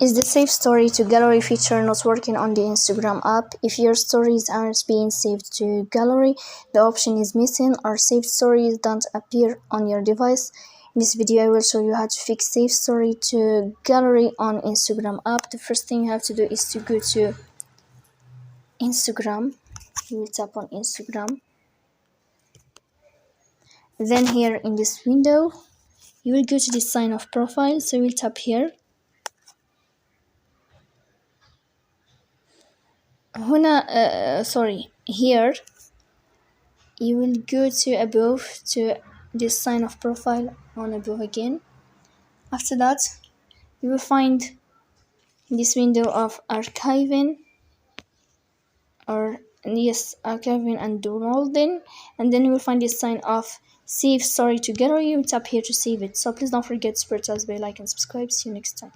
Is the Save Story to Gallery feature not working on the Instagram app? If your stories aren't being saved to gallery, the option is missing, or saved stories don't appear on your device. In this video, I will show you how to fix Save Story to gallery on Instagram app. The first thing you have to do is to go to Instagram. You will tap on Instagram. Then here in this window, you will go to the sign of profile. So we'll tap here. Here you will go to above to this sign of profile on above again. After that, you will find this window of archiving and downloading, and then you will find this sign of save story to gallery. You tap here to save it. So please don't forget to press the bell, like and subscribe. See you next time.